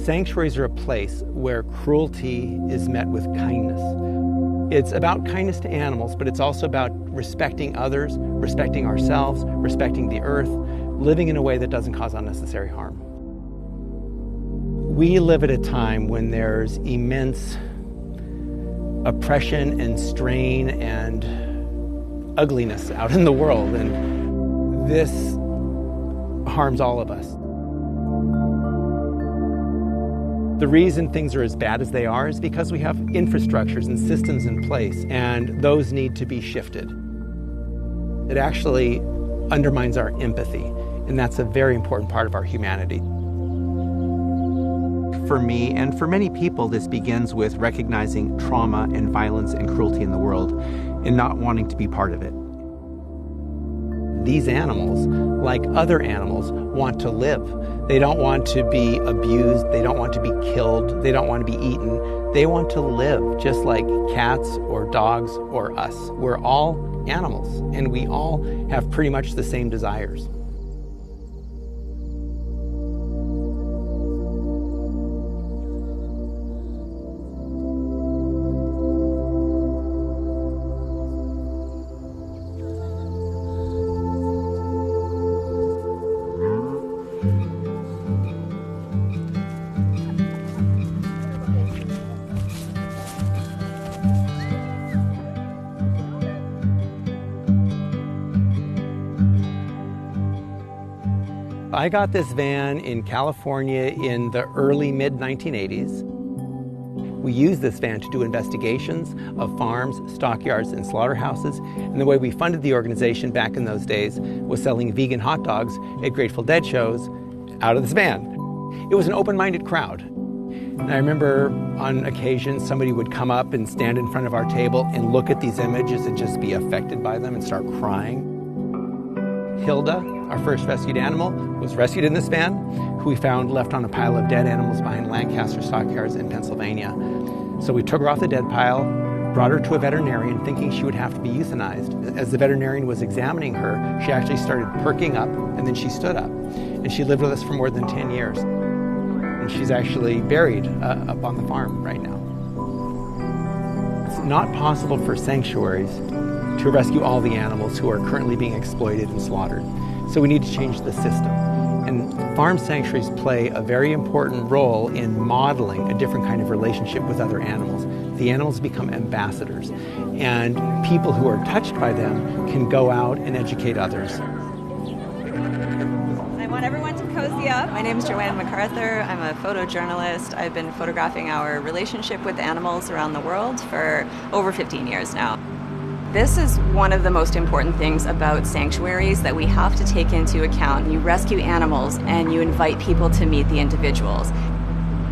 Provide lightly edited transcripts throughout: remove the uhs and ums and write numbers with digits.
Sanctuaries are a place where cruelty is met with kindness. It's about kindness to animals, but it's also about respecting others, respecting ourselves, respecting the earth, living in a way that doesn't cause unnecessary harm. We live at a time when there's immense oppression and strain and ugliness out in the world, and this harms all of us. The reason things are as bad as they are is because we have infrastructures and systems in place, and those need to be shifted. It actually undermines our empathy, and that's a very important part of our humanity. For me, and for many people, this begins with recognizing trauma and violence and cruelty in the world and not wanting to be part of it. These animals, like other animals, want to live. They don't want to be abused. They don't want to be killed. They don't want to be eaten. They want to live just like cats or dogs or us. We're all animals, and we all have pretty much the same desires. I got this van in California in the early mid-1980s. We used this van to do investigations of farms, stockyards, and slaughterhouses. And the way we funded the organization back in those days was selling vegan hot dogs at Grateful Dead shows out of this van. It was an open-minded crowd. And I remember on occasion somebody would come up and stand in front of our table and look at these images and just be affected by them and start crying. Hilda, our first rescued animal, was rescued in this van, who we found left on a pile of dead animals behind Lancaster stockyards in Pennsylvania. So we took her off the dead pile, brought her to a veterinarian thinking she would have to be euthanized. As the veterinarian was examining her, she actually started perking up, and then she stood up. And she lived with us for more than 10 years. And she's actually buried up on the farm right now. It's not possible for sanctuaries to rescue all the animals who are currently being exploited and slaughtered. So we need to change the system. And farm sanctuaries play a very important role in modeling a different kind of relationship with other animals. The animals become ambassadors, and people who are touched by them can go out and educate others. I want everyone to cozy up. My name is Joanne MacArthur. I'm a photojournalist. I've been photographing our relationship with animals around the world for over 15 years now. This is one of the most important things about sanctuaries that we have to take into account. You rescue animals and you invite people to meet the individuals.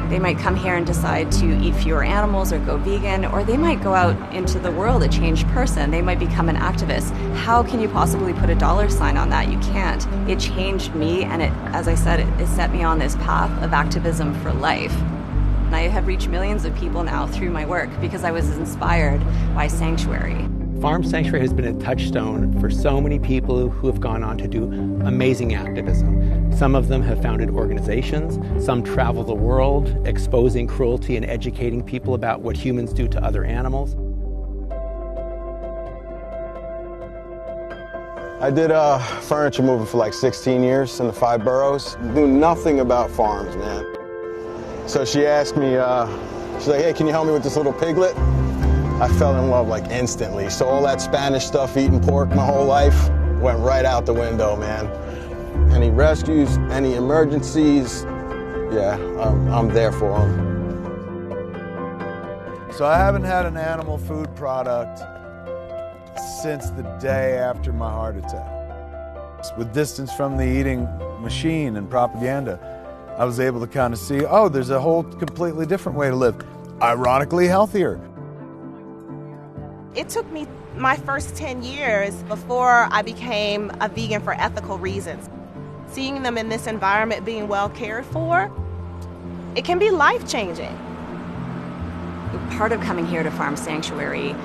They might come here and decide to eat fewer animals or go vegan, or they might go out into the world a changed person. They might become an activist. How can you possibly put a dollar sign on that? You can't. It changed me, and as I said, it set me on this path of activism for life. And I have reached millions of people now through my work because I was inspired by Sanctuary. Farm Sanctuary has been a touchstone for so many people who have gone on to do amazing activism. Some of them have founded organizations, some travel the world, exposing cruelty and educating people about what humans do to other animals. I did furniture moving for like 16 years in the 5 boroughs. Knew nothing about farms, man. So she asked me, she's like, hey, can you help me with this little piglet? I fell in love like instantly. So all that Spanish stuff, eating pork my whole life, went right out the window, man. Any rescues, any emergencies, yeah, I'm there for them. So I haven't had an animal food product since the day after my heart attack. With distance from the eating machine and propaganda, I was able to kind of see, oh, there's a whole completely different way to live. Ironically healthier. It took me my first 10 years before I became a vegan for ethical reasons. Seeing them in this environment being well cared for, it can be life-changing. Part of coming here to Farm Sanctuary,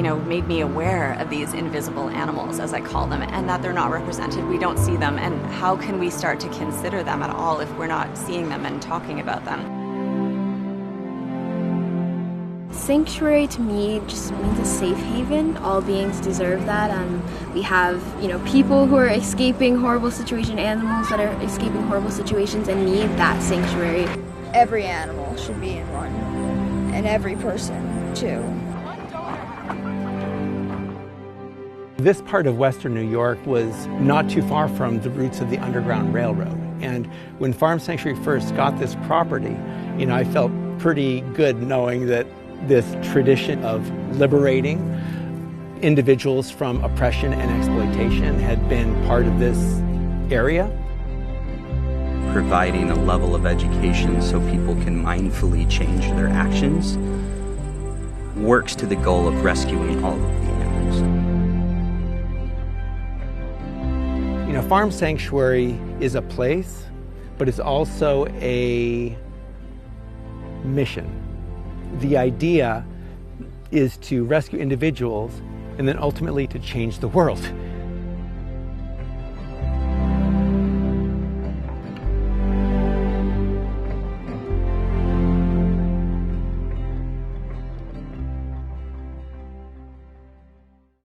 made me aware of these invisible animals, as I call them, and that they're not represented. We don't see them, and how can we start to consider them at all if we're not seeing them and talking about them? Sanctuary to me just means a safe haven. All beings deserve that. We have, people who are escaping horrible situations, animals that are escaping horrible situations and need that sanctuary. Every animal should be in one, and every person too. This part of Western New York was not too far from the routes of the Underground Railroad. And when Farm Sanctuary first got this property, I felt pretty good knowing that this tradition of liberating individuals from oppression and exploitation had been part of this area. Providing a level of education so people can mindfully change their actions works to the goal of rescuing all of the animals. Farm Sanctuary is a place, but it's also a mission. The idea is to rescue individuals and then ultimately to change the world.